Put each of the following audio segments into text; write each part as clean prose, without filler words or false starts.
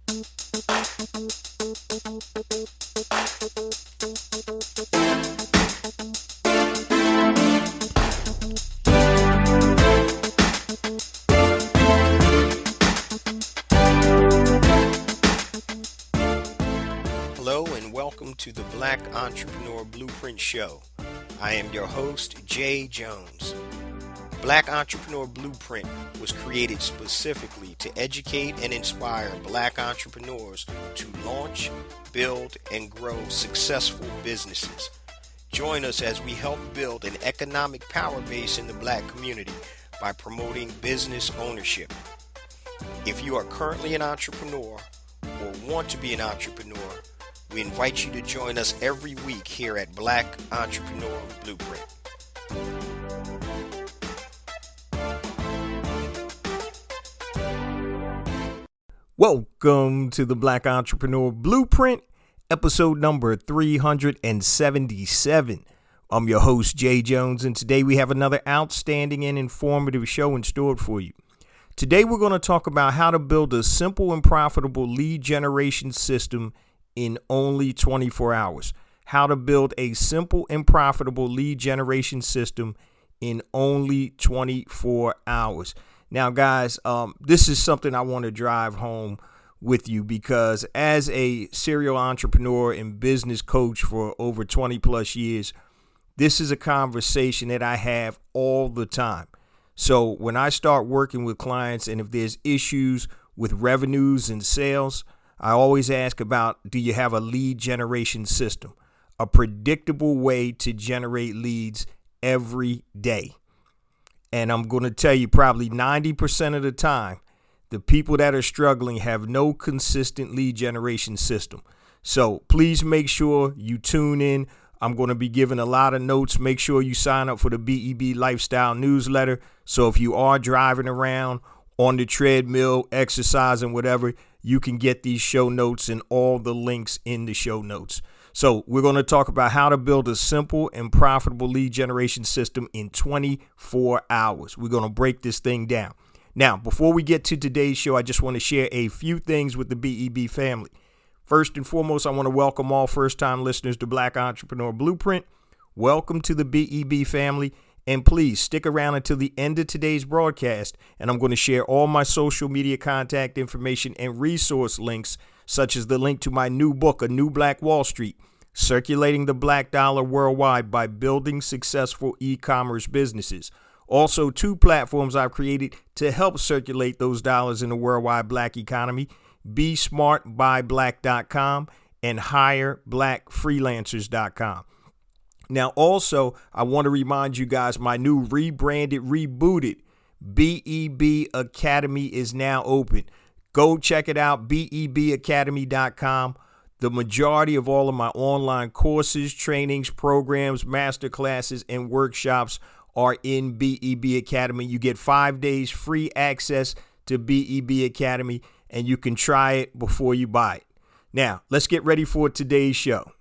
Hello and welcome to the Black Entrepreneur Blueprint Show. I am your host, Jay Jones. Black Entrepreneur Blueprint was created specifically to educate and inspire Black entrepreneurs to launch, build, and grow successful businesses. Join us as we help build an economic power base in the Black community by promoting business ownership. If you are currently an entrepreneur or want to be an entrepreneur, we invite you to join us every week here at Black Entrepreneur Blueprint. Welcome to the Black Entrepreneur Blueprint, episode number 377. I'm your host, Jay Jones, and today we have another outstanding and informative show in store for you. Today we're going to talk about how to build a simple and profitable lead generation system in only 24 hours. How to build a simple and profitable lead generation system in only 24 hours. Now, guys, this is something I want to drive home with you because as a serial entrepreneur and business coach for over 20 plus years, this is a conversation that I have all the time. So when I start working with clients and if there's issues with revenues and sales, I always ask about, do you have a lead generation system? A predictable way to generate leads every day. And I'm going to tell you probably 90% of the time, the people that are struggling have no consistent lead generation system. So please make sure you tune in. I'm going to be giving a lot of notes. Make sure you sign up for the BEB Lifestyle newsletter. So if you are driving around on the treadmill, exercising, whatever, you can get these show notes and all the links in the show notes. So we're going to talk about how to build a simple and profitable lead generation system in 24 hours. We're going to break this thing down. Now, before we get to today's show, I just want to share a few things with the BEB family. First and foremost, I want to welcome all first-time listeners to Black Entrepreneur Blueprint. Welcome to the BEB family. And please stick around until the end of today's broadcast, and I'm going to share all my social media contact information and resource links, such as the link to my new book, A New Black Wall Street, Circulating the Black Dollar Worldwide by Building Successful eCommerce Businesses. Also, 2 platforms I've created to help circulate those dollars in the worldwide Black economy, BeSmartByBlack.com and HireBlackFreelancers.com. Now, also, I want to remind you guys, my new rebranded, rebooted BEB Academy is now open. Go check it out, BEBacademy.com. The majority of all of my online courses, trainings, programs, masterclasses, and workshops are in BEB Academy. You get 5 days free access to BEB Academy, and you can try it before you buy it. Now, let's get ready for today's show.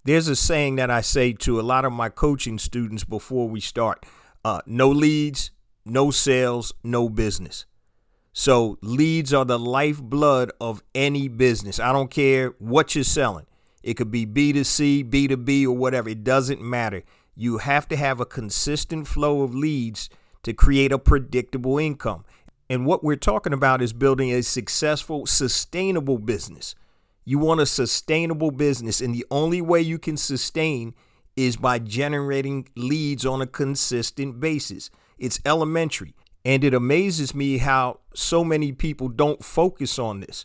There's a saying that I say to a lot of my coaching students before we start. No leads, no sales, no business. So leads are the lifeblood of any business. I don't care what you're selling. It could be B2C, B2B, or whatever. It doesn't matter. You have to have a consistent flow of leads to create a predictable income. And what we're talking about is building a successful, sustainable business. You want a sustainable business, and the only way you can sustain is by generating leads on a consistent basis. It's elementary, and it amazes me how so many people don't focus on this.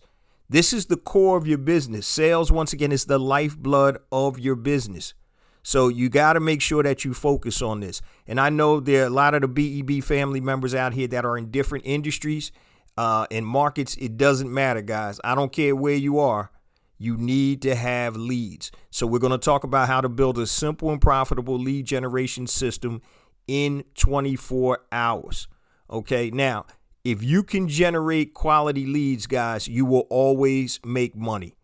This is the core of your business. Sales, once again, is the lifeblood of your business. So you got to make sure that you focus on this. And I know there are a lot of the BEB family members out here that are in different industries and markets. It doesn't matter, guys. I don't care where you are. You need to have leads. So we're going to talk about how to build a simple and profitable lead generation system in 24 hours. Okay. Now, if you can generate quality leads, guys, you will always make money.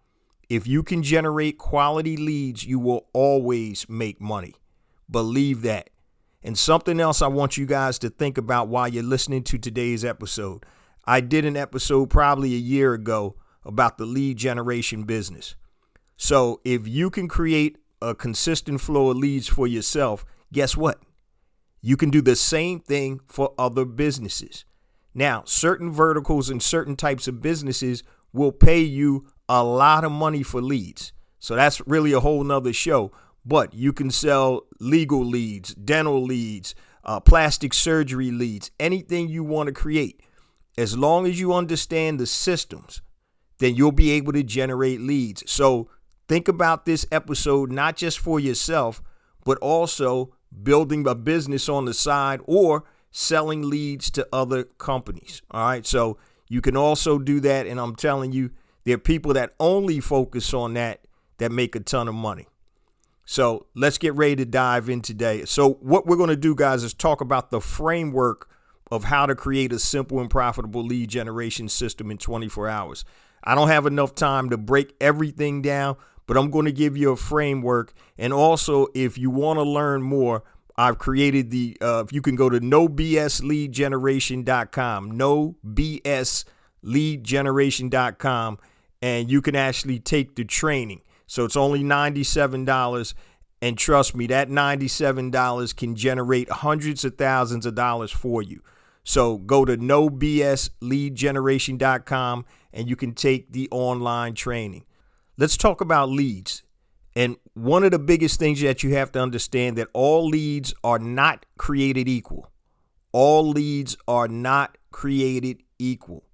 If you can generate quality leads, you will always make money. Believe that. And something else I want you guys to think about while you're listening to today's episode. I did an episode probably a year ago about the lead generation business. So if you can create a consistent flow of leads for yourself, guess what? You can do the same thing for other businesses. Now, certain verticals and certain types of businesses will pay you a lot of money for leads. So that's really a whole nother show. But you can sell legal leads, dental leads, plastic surgery leads, anything you want to create. As long as you understand the systems, then you'll be able to generate leads. So think about this episode not just for yourself, but also building a business on the side or selling leads to other companies. All right. So you can also do that. And I'm telling you, there are people that only focus on that make a ton of money. So let's get ready to dive in today. So what we're going to do, guys, is talk about the framework of how to create a simple and profitable lead generation system in 24 hours. I don't have enough time to break everything down, but I'm going to give you a framework. And also, if you want to learn more, I've created if you can go to nobsleadgeneration.com, nobsleadgeneration.com, and you can actually take the training. So it's only $97. And trust me, that $97 can generate hundreds of thousands of dollars for you. So go to nobsleadgeneration.com and you can take the online training. Let's talk about leads. And one of the biggest things that you have to understand that all leads are not created equal. All leads are not created equal.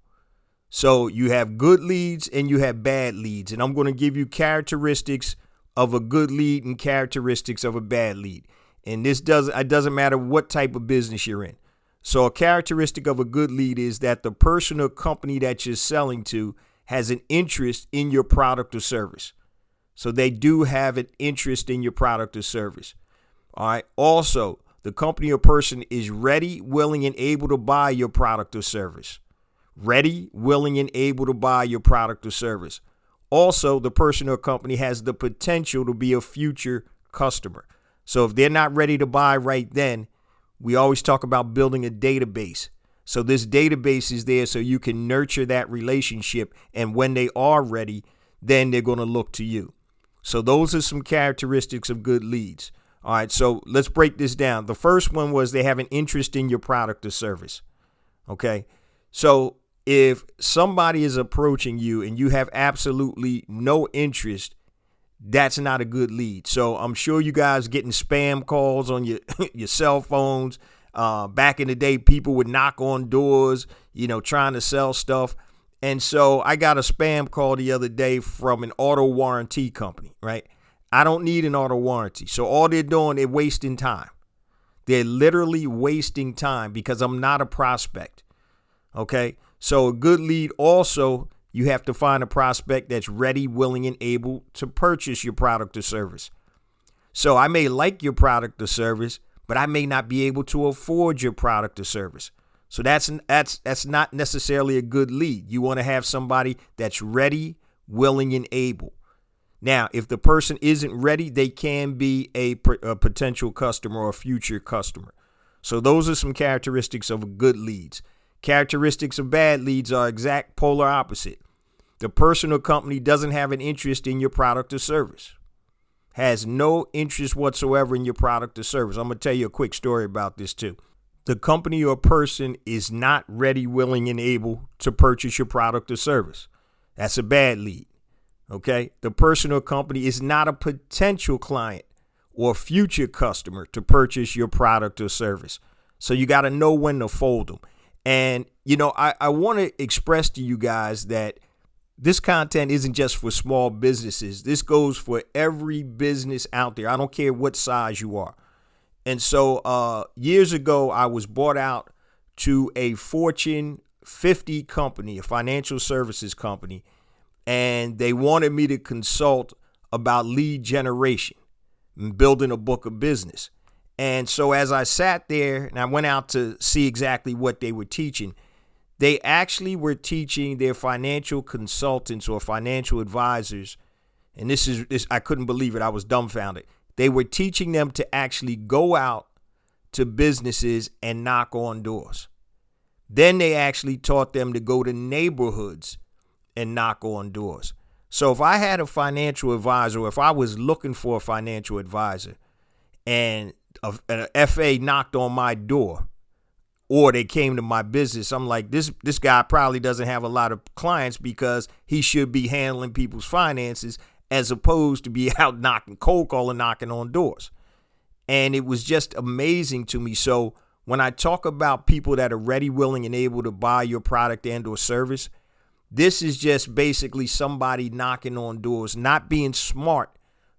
So you have good leads and you have bad leads. And I'm going to give you characteristics of a good lead and characteristics of a bad lead. And it doesn't matter what type of business you're in. So a characteristic of a good lead is that the person or company that you're selling to has an interest in your product or service. So they do have an interest in your product or service. All right. Also, the company or person is ready, willing, and able to buy your product or service. Ready, willing, and able to buy your product or service. Also, the person or company has the potential to be a future customer. So if they're not ready to buy right then, we always talk about building a database. So this database is there so you can nurture that relationship. And when they are ready, then they're going to look to you. So those are some characteristics of good leads. All right, so let's break this down. The first one was they have an interest in your product or service. Okay, so if somebody is approaching you and you have absolutely no interest, that's not a good lead. So I'm sure you guys getting spam calls on your your cell phones. Back in the day, people would knock on doors, trying to sell stuff. And so I got a spam call the other day from an auto warranty company, right? I don't need an auto warranty. So all they're doing, they're wasting time. They're literally wasting time because I'm not a prospect. Okay. So a good lead also, you have to find a prospect that's ready, willing, and able to purchase your product or service. So I may like your product or service, but I may not be able to afford your product or service. So that's not necessarily a good lead. You want to have somebody that's ready, willing, and able. Now, if the person isn't ready, they can be a potential customer or a future customer. So those are some characteristics of good leads. Characteristics of bad leads are exact polar opposite. The person or company doesn't have an interest in your product or service. Has no interest whatsoever in your product or service. I'm going to tell you a quick story about this too. The company or person is not ready, willing, and able to purchase your product or service. That's a bad lead. Okay. The person or company is not a potential client or future customer to purchase your product or service. So you got to know when to fold them. And, I want to express to you guys that this content isn't just for small businesses. This goes for every business out there. I don't care what size you are. And so years ago, I was bought out to a Fortune 50 company, a financial services company, and they wanted me to consult about lead generation and building a book of business. And so as I sat there and I went out to see exactly what they were teaching, they actually were teaching their financial consultants or financial advisors. And this I couldn't believe it. I was dumbfounded. They were teaching them to actually go out to businesses and knock on doors. Then they actually taught them to go to neighborhoods and knock on doors. So if I had a financial advisor, or if I was looking for a financial advisor and an FA knocked on my door, or they came to my business, I'm like, this guy probably doesn't have a lot of clients because he should be handling people's finances as opposed to be out cold calling, knocking on doors. And it was just amazing to me. So when I talk about people that are ready, willing, and able to buy your product and or service, this is just basically somebody knocking on doors, not being smart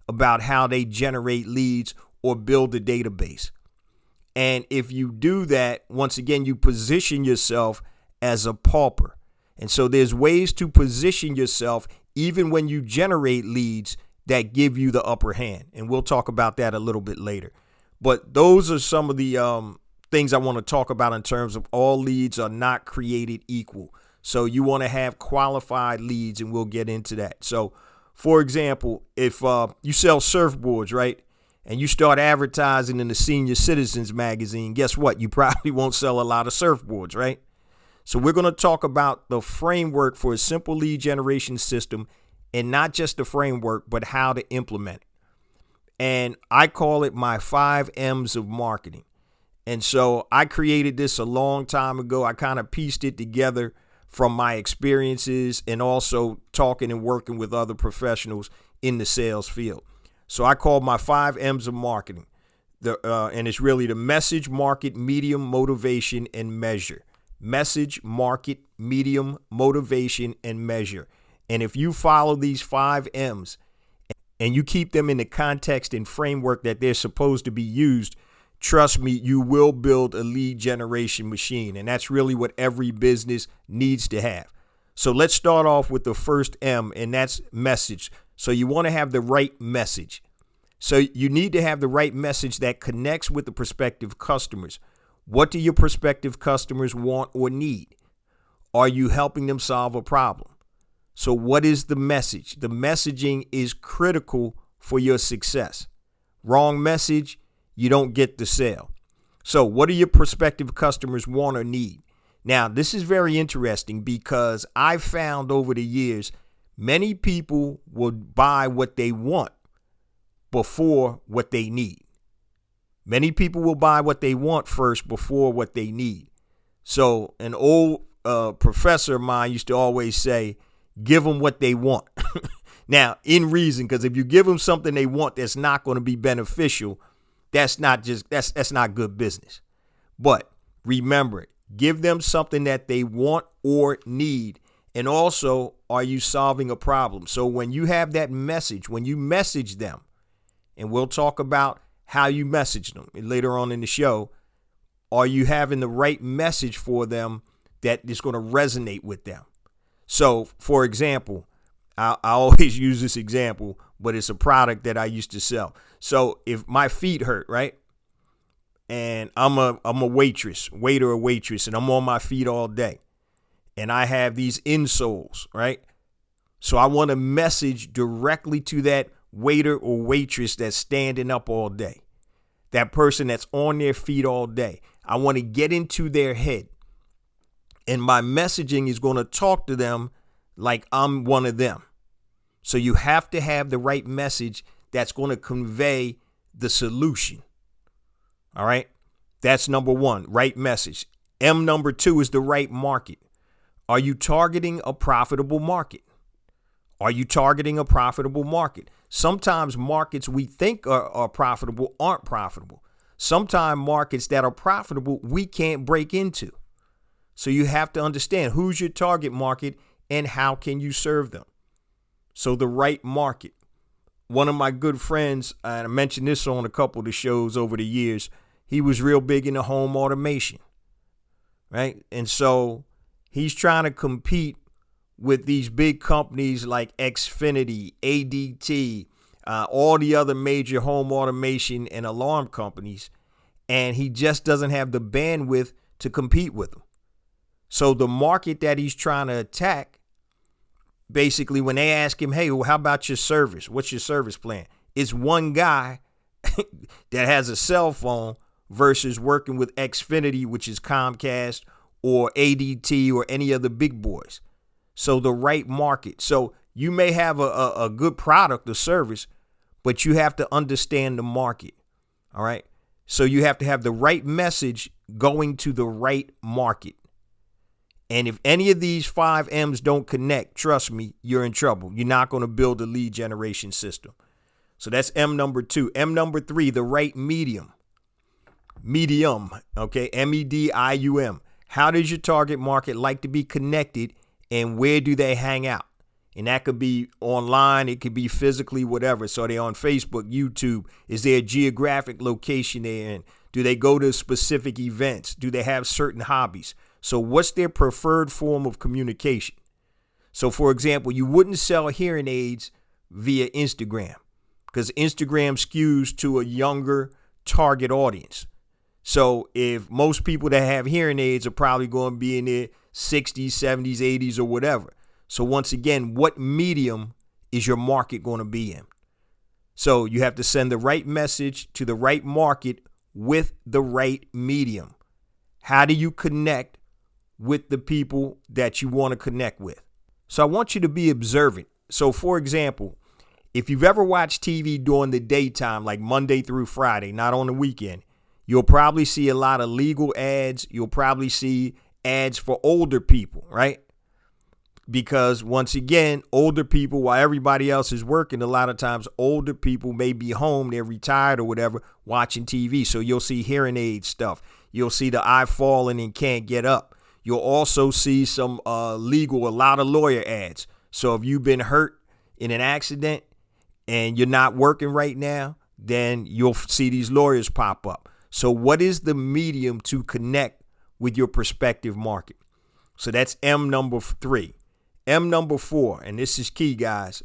about how they generate leads or build a database. And if you do that, once again, you position yourself as a pauper. And so there's ways to position yourself even when you generate leads that give you the upper hand. And we'll talk about that a little bit later. But those are some of the things I want to talk about in terms of all leads are not created equal. So you want to have qualified leads, and we'll get into that. So, for example, if you sell surfboards, right, and you start advertising in the Senior Citizens magazine, guess what? You probably won't sell a lot of surfboards, right? So we're going to talk about the framework for a simple lead generation system, and not just the framework, but how to implement it. And I call it my 5 M's of marketing. And so I created this a long time ago. I kind of pieced it together from my experiences and also talking and working with other professionals in the sales field. So I call my 5 M's of marketing. And it's really the message, market, medium, motivation, and measure. Message, market, medium, motivation, and measure. And if you follow these 5 M's and you keep them in the context and framework that they're supposed to be used, trust me, you will build a lead generation machine. And that's really what every business needs to have. So let's start off with the first M, and that's message. So you want to have the right message. So you need to have the right message that connects with the prospective customers. What do your prospective customers want or need? Are you helping them solve a problem? So what is the message? The messaging is critical for your success. Wrong message, you don't get the sale. So what do your prospective customers want or need? Now, this is very interesting because I've found over the years, many people will buy what they want before what they need. Many people will buy what they want first before what they need. So an old professor of mine used to always say, give them what they want. Now, in reason, because if you give them something they want that's not going to be beneficial, that's not good business. But remember, give them something that they want or need. And also, are you solving a problem? So when you have that message, when you message them, and we'll talk about how you message them later on in the show, are you having the right message for them that is going to resonate with them? So, for example, I always use this example, but it's a product that I used to sell. So if my feet hurt, right, and I'm a waiter or waitress, and I'm on my feet all day, and I have these insoles, right? So I want to message directly to that waiter or waitress that's standing up all day, that person that's on their feet all day. I want to get into their head. And my messaging is going to talk to them like I'm one of them. So you have to have the right message that's going to convey the solution. All right. That's number one, right message. M number 2 is the right market. Are you targeting a profitable market? Are you targeting a profitable market? Sometimes markets we think are profitable aren't profitable. Sometimes markets that are profitable we can't break into. So you have to understand who's your target market and how can you serve them. So the right market. One of my good friends, and I mentioned this on a couple of the shows over the years, he was real big into home automation, right? And so he's trying to compete with these big companies like Xfinity, ADT, all the other major home automation and alarm companies, and he just doesn't have the bandwidth to compete with them. So the market that he's trying to attack, basically when they ask him, hey, well, how about your service? What's your service plan? It's one guy that has a cell phone versus working with Xfinity, which is Comcast, or ADT, or any of the big boys. So the right market. So you may have a good product or service, but you have to understand the market. All right. So you have to have the right message going to the right market. And if any of these 5 M's don't connect, trust me, you're in trouble. You're not going to build a lead generation system. So that's M number 2. M number 3, the right medium. Medium, okay, MEDIUM. How does your target market like to be connected, and where do they hang out? And that could be online, it could be physically, whatever. So are they on Facebook, YouTube? Is there a geographic location they're in? Do they go to specific events? Do they have certain hobbies? So what's their preferred form of communication? So for example, you wouldn't sell hearing aids via Instagram because Instagram skews to a younger target audience. So if most people that have hearing aids are probably going to be in their 60s, 70s, 80s, or whatever. So once again, what medium is your market going to be in? So you have to send the right message to the right market with the right medium. How do you connect with the people that you want to connect with? So I want you to be observant. So for example, if you've ever watched TV during the daytime, like Monday through Friday, not on the weekend, you'll probably see a lot of legal ads. You'll probably see ads for older people, right? Because once again, older people, while everybody else is working, a lot of times older people may be home, they're retired or whatever, watching TV. So you'll see hearing aid stuff. You'll see the eye falling and can't get up. You'll also see some a lot of lawyer ads. So if you've been hurt in an accident and you're not working right now, then you'll see these lawyers pop up. So what is the medium to connect with your prospective market? So that's M number 3. M number 4, and this is key, guys,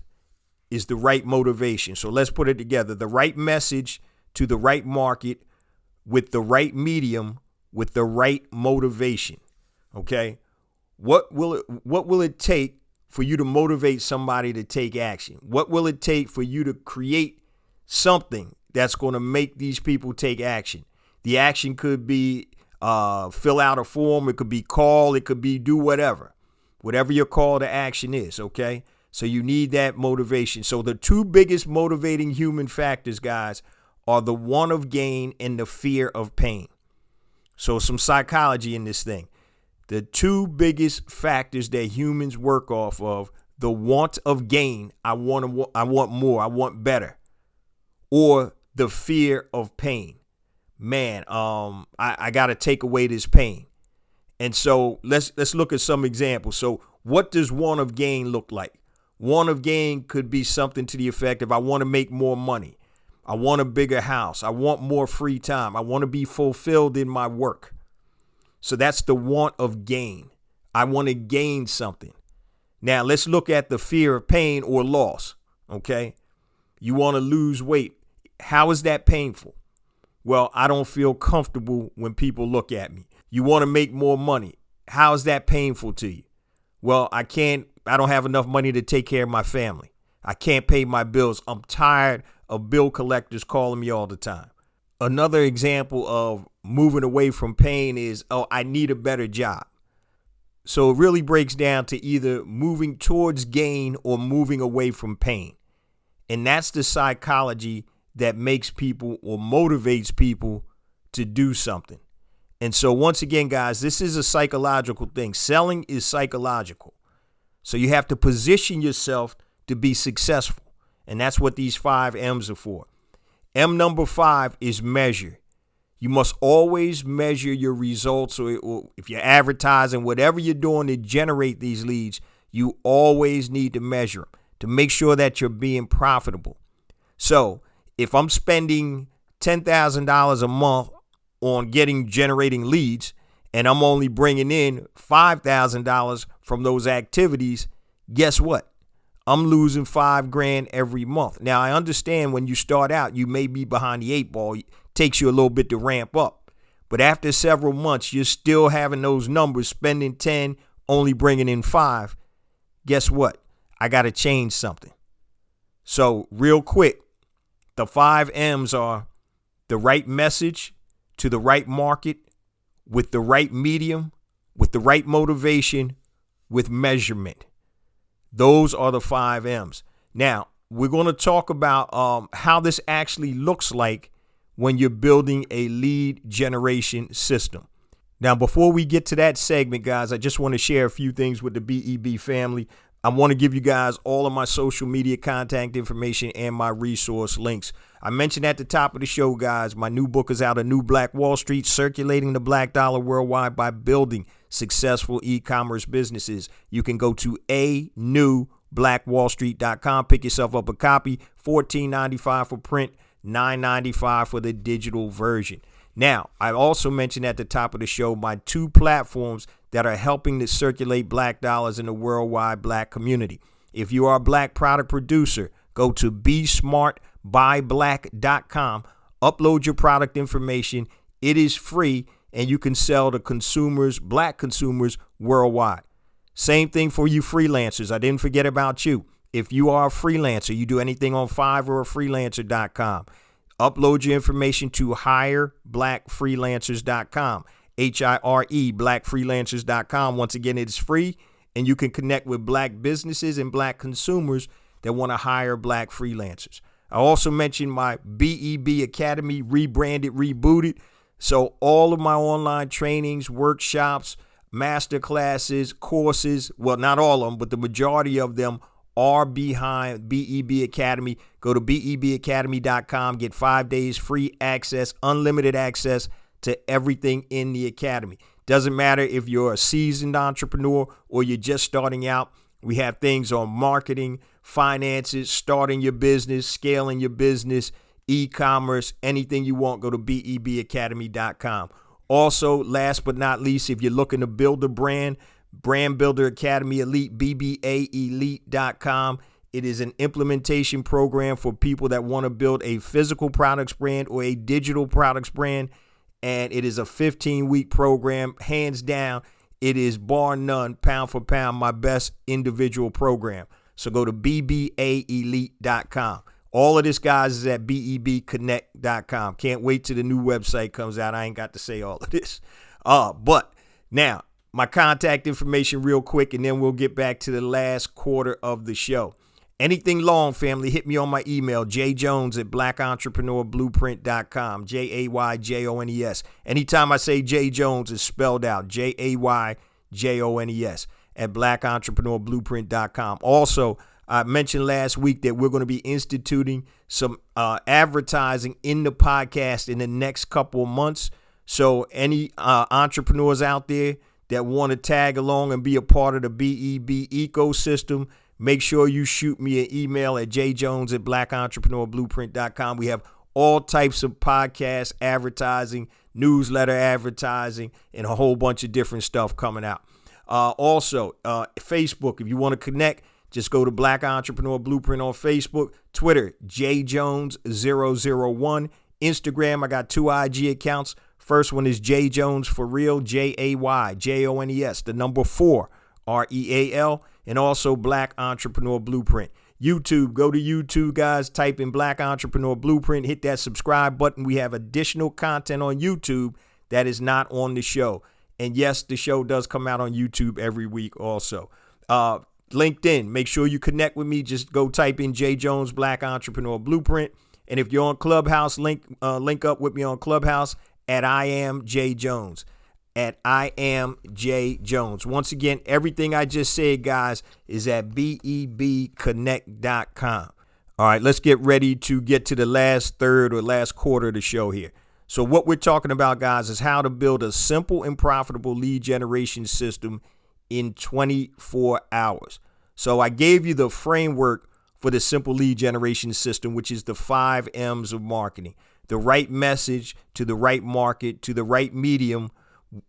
is the right motivation. So let's put it together. The right message to the right market with the right medium with the right motivation. Okay? What will it take for you to motivate somebody to take action? What will it take for you to create something that's going to make these people take action? The action could be fill out a form. It could be call. It could be do whatever your call to action is. Okay. So you need that motivation. So the 2 biggest motivating human factors, guys, are the want of gain and the fear of pain. So some psychology in this thing. The 2 biggest factors that humans work off of, the want of gain. I want more. I want better. Or the fear of pain. Man, I got to take away this pain. And so let's look at some examples. So what does want of gain look like? Want of gain could be something to the effect of I want to make more money. I want a bigger house. I want more free time. I want to be fulfilled in my work. So that's the want of gain. I want to gain something. Now let's look at the fear of pain or loss. Okay. You want to lose weight. How is that painful? Well, I don't feel comfortable when people look at me. You want to make more money. How is that painful to you? Well, I don't have enough money to take care of my family. I can't pay my bills. I'm tired of bill collectors calling me all the time. Another example of moving away from pain is, I need a better job. So it really breaks down to either moving towards gain or moving away from pain. And that's the psychology that makes people or motivates people to do something. And so once again, guys, this is a psychological thing. Selling is psychological. So you have to position yourself to be successful. And that's what these 5 M's are for. M number 5 is measure. You must always measure your results. Or if you're advertising, whatever you're doing to generate these leads, you always need to measure them to make sure that you're being profitable. So if I'm spending $10,000 a month on generating leads, and I'm only bringing in $5,000 from those activities, guess what? I'm losing $5,000 every month. Now, I understand when you start out, you may be behind the 8 ball. It takes you a little bit to ramp up. But after several months, you're still having those numbers, spending 10, only bringing in 5. Guess what? I got to change something. So real quick, the 5 M's are the right message to the right market with the right medium, with the right motivation, with measurement. Those are the 5 M's. Now, we're going to talk about how this actually looks like when you're building a lead generation system. Now, before we get to that segment, guys, I just want to share a few things with the BEB family. I want to give you guys all of my social media contact information and my resource links. I mentioned at the top of the show, guys, my new book is out, A New Black Wall Street, Circulating the Black Dollar Worldwide by Building Successful E-Commerce Businesses. You can go to anewblackwallstreet.com, pick yourself up a copy, $14.95 for print, $9.95 for the digital version. Now, I also mentioned at the top of the show my 2 platforms that are helping to circulate black dollars in the worldwide black community. If you are a black product producer, go to besmartbyblack.com, upload your product information. It is free, and you can sell to consumers, black consumers worldwide. Same thing for you freelancers. I didn't forget about you. If you are a freelancer, you do anything on Fiverr or freelancer.com, upload your information to hireblackfreelancers.com, HIRE, blackfreelancers.com. Once again, it is free, and you can connect with black businesses and black consumers that want to hire black freelancers. I also mentioned my BEB Academy, rebranded, rebooted. So all of my online trainings, workshops, master classes, courses, well, not all of them, but the majority of them are behind BEB Academy. Go to bebacademy.com, get 5 days free access, unlimited access to everything in the academy. Doesn't matter if you're a seasoned entrepreneur or you're just starting out. We have things on marketing, finances, starting your business, scaling your business, e-commerce, anything you want. Go to bebacademy.com. Also, last but not least, if you're looking to build a brand Builder Academy Elite, BBAElite.com. It is an implementation program for people that want to build a physical products brand or a digital products brand. And it is a 15-week program. Hands down, it is bar none, pound for pound, my best individual program. So go to BBAElite.com. All of this, guys, is at BEBconnect.com. Can't wait till the new website comes out. I ain't got to say all of this. But now, my contact information real quick, and then we'll get back to the last quarter of the show. Anything long, family, hit me on my email, jjones@blackentrepreneurblueprint.com, JAYJONES. Anytime I say J Jones, it's spelled out, JAYJONES at blackentrepreneurblueprint.com. Also, I mentioned last week that we're going to be instituting some advertising in the podcast in the next couple of months. So any entrepreneurs out there that want to tag along and be a part of the BEB ecosystem, make sure you shoot me an email at jjones@blackentrepreneurblueprint.com. We have all types of podcast advertising, newsletter advertising, and a whole bunch of different stuff coming out. Also, Facebook, if you want to connect, just go to Black Entrepreneur Blueprint on Facebook. Twitter, jjones001. Instagram, I got 2 IG accounts. First one is J Jones for real, JAYJONES, the number 4, REAL, and also Black Entrepreneur Blueprint. YouTube, go to YouTube, guys, type in Black Entrepreneur Blueprint, hit that subscribe button. We have additional content on YouTube that is not on the show. And yes, the show does come out on YouTube every week also. LinkedIn, make sure you connect with me. Just go type in J Jones Black Entrepreneur Blueprint. And if you're on Clubhouse, link up with me on Clubhouse at I am J Jones. At I am J Jones. Once again, everything I just said, guys, is at bebconnect.com. All right, let's get ready to get to the last third or last quarter of the show here. So what we're talking about, guys, is how to build a simple and profitable lead generation system in 24 hours. So I gave you the framework for the simple lead generation system, which is the 5 M's of marketing. The right message to the right market, to the right medium,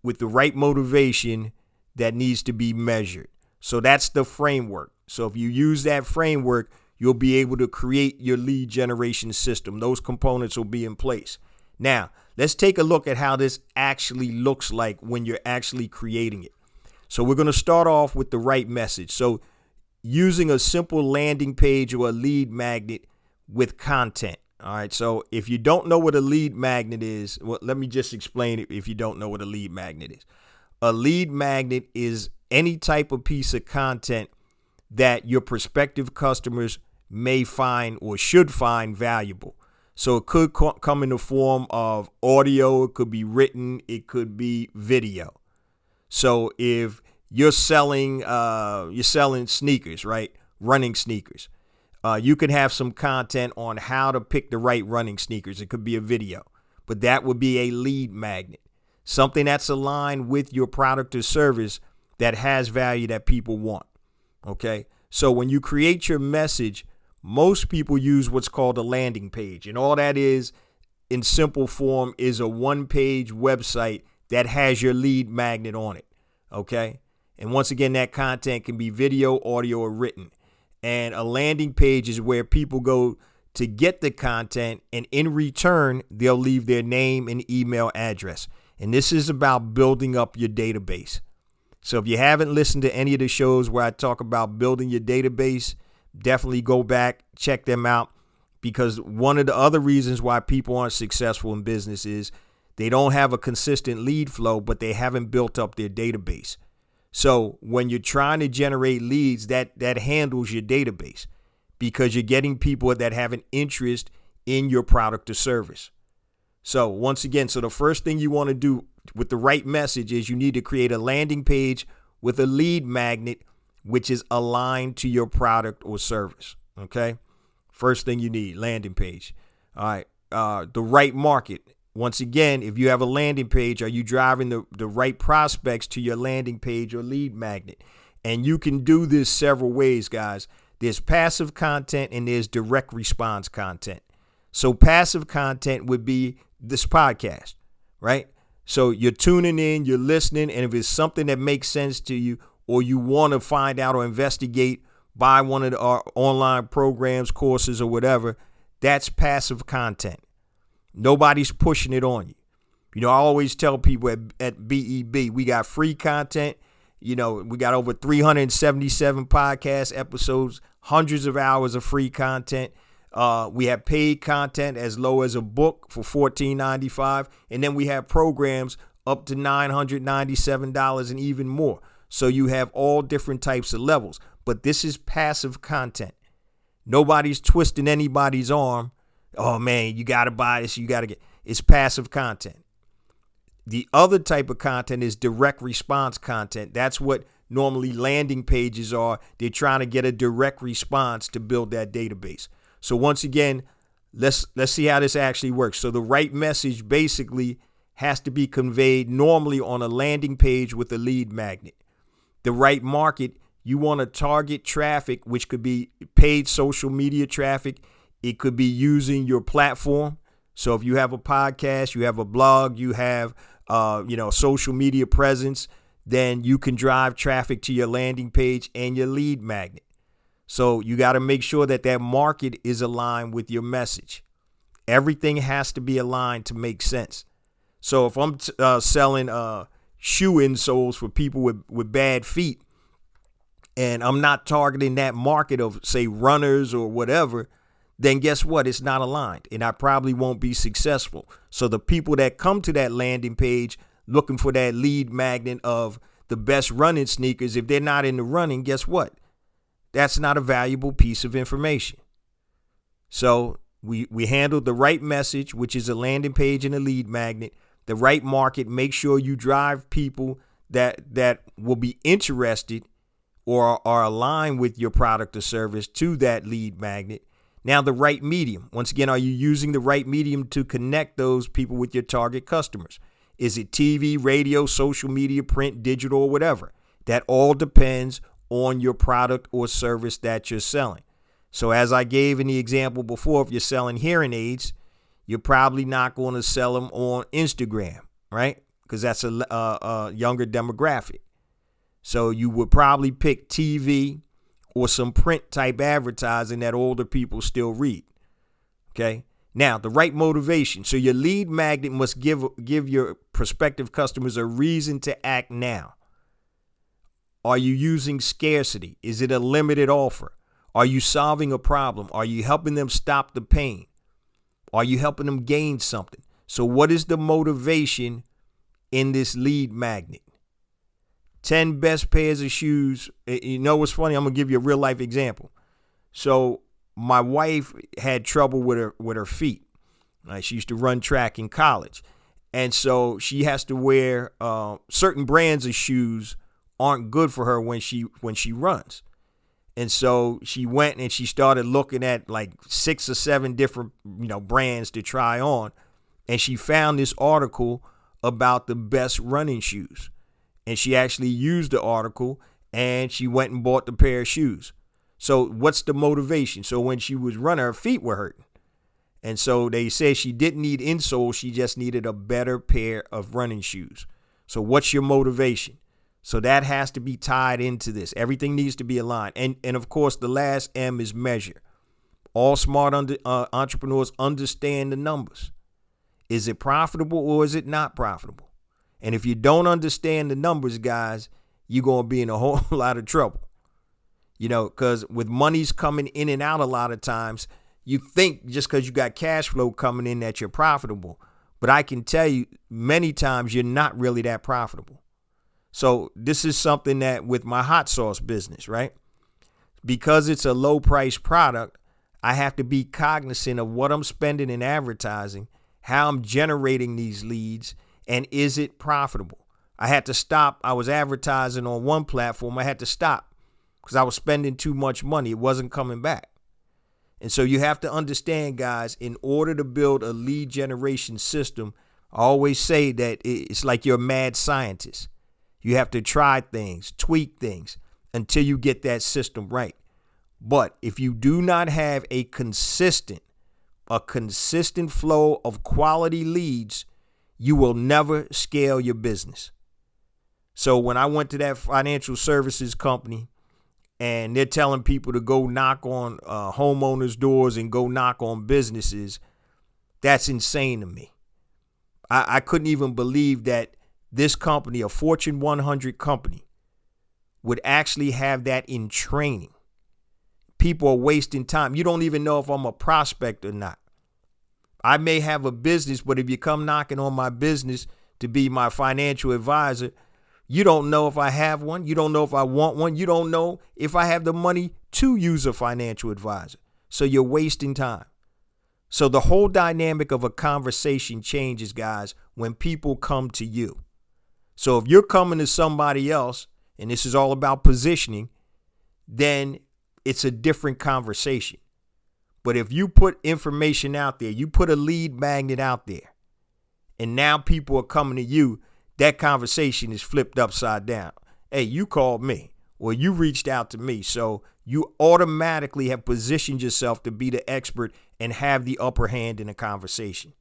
with the right motivation that needs to be measured. So that's the framework. So if you use that framework, you'll be able to create your lead generation system. Those components will be in place. Now, let's take a look at how this actually looks like when you're actually creating it. So we're going to start off with the right message. So using a simple landing page or a lead magnet with content. All right. So if you don't know what a lead magnet is, well, let me just explain it if you don't know what a lead magnet is. A lead magnet is any type of piece of content that your prospective customers may find or should find valuable. So it could come in the form of audio, it could be written, it could be video. So if you're selling sneakers, right? Running sneakers. You could have some content on how to pick the right running sneakers. It could be a video, but that would be a lead magnet. Something that's aligned with your product or service that has value that people want. Okay. So when you create your message, most people use what's called a landing page. And all that is, in simple form, is a one-page website that has your lead magnet on it. Okay. And once again, that content can be video, audio, or written. And a landing page is where people go to get the content, and in return, they'll leave their name and email address. And this is about building up your database. So if you haven't listened to any of the shows where I talk about building your database, definitely go back, check them out, because one of the other reasons why people aren't successful in business is they don't have a consistent lead flow, but they haven't built up their database. So when you're trying to generate leads, that handles your database, because you're getting people that have an interest in your product or service. So once again, so the first thing you want to do with the right message is you need to create a landing page with a lead magnet, which is aligned to your product or service. Okay. First thing you need, landing page. All right. The right market. Once again, if you have a landing page, are you driving the right prospects to your landing page or lead magnet? And you can do this several ways, guys. There's passive content and there's direct response content. So passive content would be this podcast, right? So you're tuning in, you're listening, and if it's something that makes sense to you, or you want to find out or investigate, buy one of our online programs, courses, or whatever, that's passive content. Nobody's pushing it on you. You know, I always tell people at BEB, we got free content. You know, we got over 377 podcast episodes, hundreds of hours of free content. We have paid content as low as a book for $14.95. And then we have programs up to $997 and even more. So you have all different types of levels. But this is passive content. Nobody's twisting anybody's arm. Oh, man, you got to buy this. You got to get. It's passive content. The other type of content is direct response content. That's what normally landing pages are. They're trying to get a direct response to build that database. So once again, let's see how this actually works. So the right message basically has to be conveyed normally on a landing page with a lead magnet. The right market, you want to target traffic, which could be paid social media traffic. It could be using your platform. So if you have a podcast, you have a blog, you have social media presence, then you can drive traffic to your landing page and your lead magnet. So you got to make sure that market is aligned with your message. Everything has to be aligned to make sense. So if I'm selling shoe insoles for people with bad feet, and I'm not targeting that market of, say, runners or whatever, then guess what? It's not aligned, and I probably won't be successful. So the people that come to that landing page looking for that lead magnet of the best running sneakers, if they're not into running, guess what? That's not a valuable piece of information. So we handled the right message, which is a landing page and a lead magnet. The right market, make sure you drive people that will be interested or are aligned with your product or service to that lead magnet. Now, the right medium. Once again, are you using the right medium to connect those people with your target customers? Is it TV, radio, social media, print, digital, or whatever? That all depends on your product or service that you're selling. So as I gave in the example before, if you're selling hearing aids, you're probably not going to sell them on Instagram, right? Because that's a younger demographic. So you would probably pick TV or some print type advertising that older people still read. Okay. Now, the right motivation. So your lead magnet must give your prospective customers a reason to act now. Are you using scarcity? Is it a limited offer? Are you solving a problem? Are you helping them stop the pain? Are you helping them gain something? So what is the motivation in this lead magnet? 10 best pairs of shoes. You know what's funny? I'm going to give you a real life example. So my wife had trouble with her feet. She used to run track in college. And so she has to wear certain brands of shoes aren't good for her when she runs. And so she went and she started looking at like 6 or 7 different, brands to try on. And she found this article about the best running shoes. And she actually used the article and she went and bought the pair of shoes. So what's the motivation? So when she was running, her feet were hurting. And so they said she didn't need insoles. She just needed a better pair of running shoes. So what's your motivation? So that has to be tied into this. Everything needs to be aligned. And of course, the last M is measure. All smart entrepreneurs understand the numbers. Is it profitable or is it not profitable? And if you don't understand the numbers, guys, you're going to be in a whole lot of trouble. Because with monies coming in and out a lot of times, you think just because you got cash flow coming in that you're profitable. But I can tell you many times you're not really that profitable. So this is something that with my hot sauce business, right? Because it's a low price product, I have to be cognizant of what I'm spending in advertising, how I'm generating these leads, and is it profitable? I had to stop. I was advertising on one platform. I had to stop because I was spending too much money. It wasn't coming back. And so you have to understand, guys, in order to build a lead generation system, I always say that it's like you're a mad scientist. You have to try things, tweak things until you get that system right. But if you do not have a consistent flow of quality leads, you will never scale your business. So when I went to that financial services company, and they're telling people to go knock on homeowners' doors and go knock on businesses, that's insane to me. I couldn't even believe that this company, a Fortune 100 company, would actually have that in training. People are wasting time. You don't even know if I'm a prospect or not. I may have a business, but if you come knocking on my business to be my financial advisor, you don't know if I have one. You don't know if I want one. You don't know if I have the money to use a financial advisor. So you're wasting time. So the whole dynamic of a conversation changes, guys, when people come to you. So if you're coming to somebody else, and this is all about positioning, then it's a different conversation. But if you put information out there, you put a lead magnet out there, and now people are coming to you, that conversation is flipped upside down. Hey, you called me, or you reached out to me. So you automatically have positioned yourself to be the expert and have the upper hand in a conversation.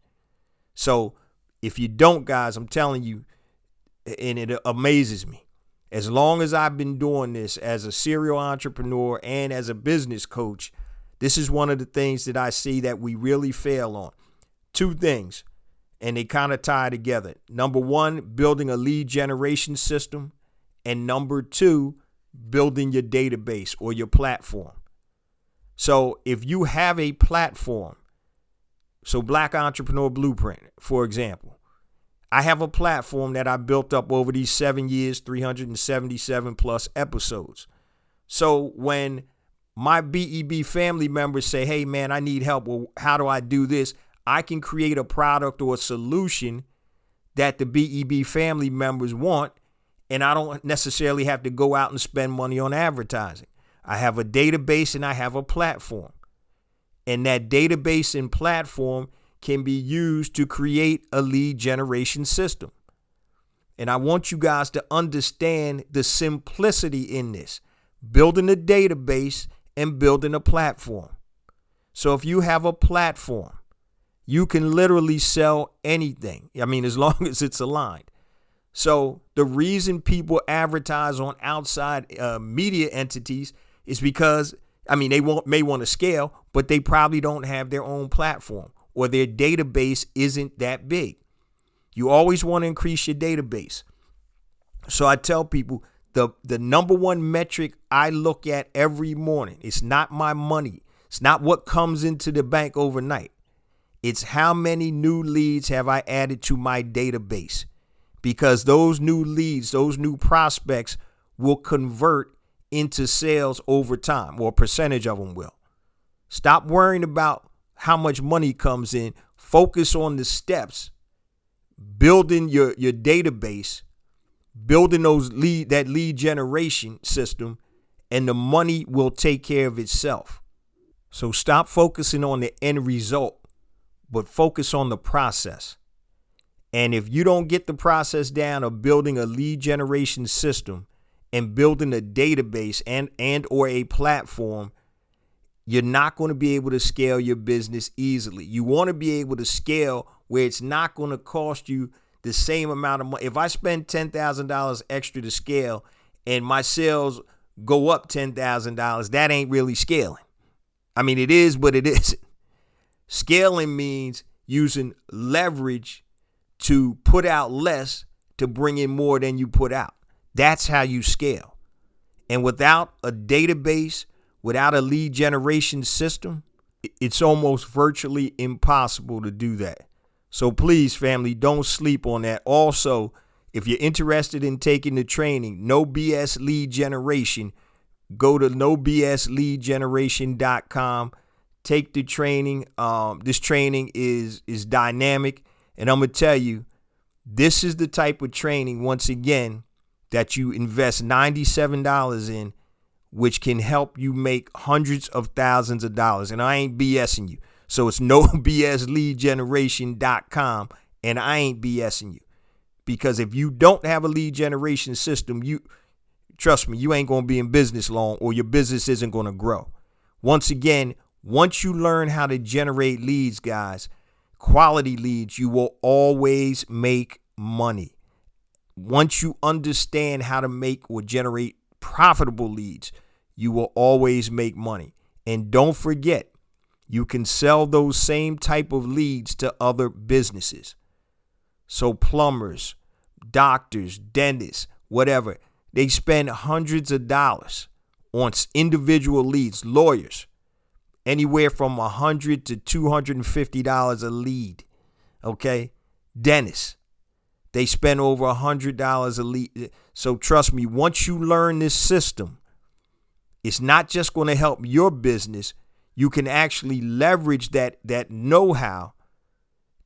So if you don't, guys, I'm telling you, and it amazes me. As long as I've been doing this as a serial entrepreneur and as a business coach, this is one of the things that I see that we really fail on. 2 things. And they kind of tie together. Number 1, building a lead generation system. And number 2, building your database or your platform. So if you have a platform, so Black Entrepreneur Blueprint, for example, I have a platform that I built up over these 7 years, 377 plus episodes. So when my BEB family members say, hey, man, I need help. Well, how do I do this? I can create a product or a solution that the BEB family members want, and I don't necessarily have to go out and spend money on advertising. I have a database and I have a platform. And that database and platform can be used to create a lead generation system. And I want you guys to understand the simplicity in this, building a database and building a platform. So if you have a platform, you can literally sell anything. I mean, as long as it's aligned. So the reason people advertise on outside media entities is because, I mean, they may want to scale, but they probably don't have their own platform or their database isn't that big. You always want to increase your database. So I tell people the number 1 metric I look at every morning, it's not my money. It's not what comes into the bank overnight. It's how many new leads have I added to my database. because those new leads, those new prospects will convert into sales over time, or a percentage of them will. Stop worrying about how much money comes in. Focus on the steps, building your database, building that lead generation system, and the money will take care of itself. So stop focusing on the end result, but focus on the process. And if you don't get the process down of building a lead generation system and building a database and or a platform, you're not going to be able to scale your business easily. You want to be able to scale where it's not going to cost you the same amount of money. If I spend $10,000 extra to scale and my sales go up $10,000, that ain't really scaling. I mean, it is, but it isn't. Scaling means using leverage to put out less to bring in more than you put out. That's how you scale. And without a database, without a lead generation system, it's almost virtually impossible to do that. So please, family, don't sleep on that. Also, if you're interested in taking the training, No BS Lead Generation, go to nobsleadgeneration.com. Take the training. This training is dynamic. And I'm going to tell you, this is the type of training, once again, that you invest $97 in, which can help you make hundreds of thousands of dollars. And I ain't BSing you. So it's nobsleadgeneration.com, and I ain't BSing you. Because if you don't have a lead generation system, trust me, you ain't going to be in business long, or your business isn't going to grow. Once again, once you learn how to generate leads, guys, quality leads, you will always make money. Once you understand how to make or generate profitable leads, you will always make money. And don't forget, you can sell those same type of leads to other businesses. So plumbers, doctors, dentists, whatever, they spend hundreds of dollars on individual leads. Lawyers, anywhere from $100 to $250 a lead. Okay? Dentists, they spend over $100 a lead. So trust me, once you learn this system, it's not just going to help your business. You can actually leverage that know-how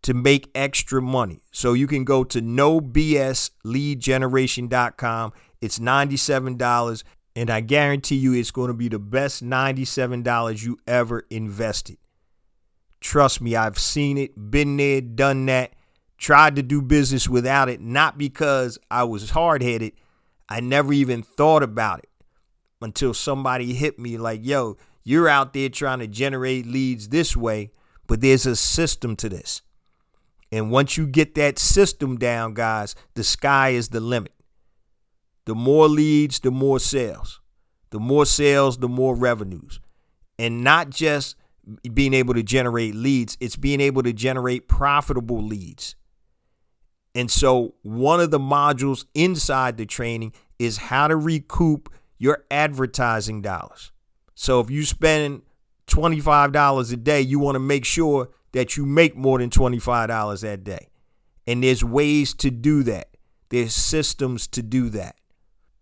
to make extra money. So you can go to nobsleadgeneration.com. It's $97, and I guarantee you it's going to be the best $97 you ever invested. Trust me, I've seen it, been there, done that, tried to do business without it, not because I was hard-headed. I never even thought about it until somebody hit me like, yo, you're out there trying to generate leads this way, but there's a system to this. And once you get that system down, guys, the sky is the limit. The more leads, the more sales. The more sales, the more revenues. And not just being able to generate leads, it's being able to generate profitable leads. And so one of the modules inside the training is how to recoup your advertising dollars. So if you spend $25 a day, you want to make sure that you make more than $25 that day. And there's ways to do that. There's systems to do that.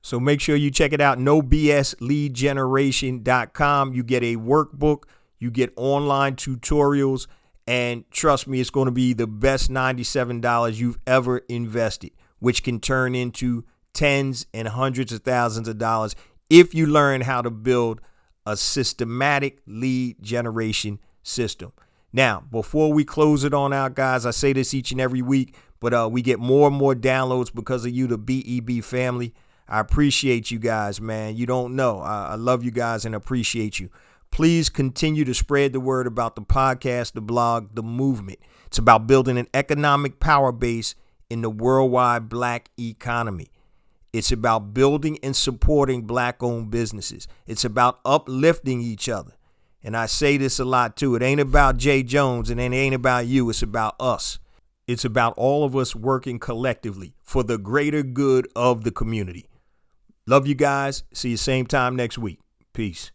So make sure you check it out, nobsleadgeneration.com. You get a workbook, you get online tutorials, and trust me, it's going to be the best $97 you've ever invested, which can turn into tens and hundreds of thousands of dollars if you learn how to build a systematic lead generation system. Now, before we close it on out, guys, I say this each and every week, but we get more and more downloads because of you, the BEB family. I appreciate you guys, man. You don't know. I love you guys and appreciate you. Please continue to spread the word about the podcast, the blog, the movement. It's about building an economic power base in the worldwide black economy. It's about building and supporting black-owned businesses. It's about uplifting each other. And I say this a lot, too. It ain't about Jay Jones and it ain't about you. It's about us. It's about all of us working collectively for the greater good of the community. Love you guys. See you same time next week. Peace.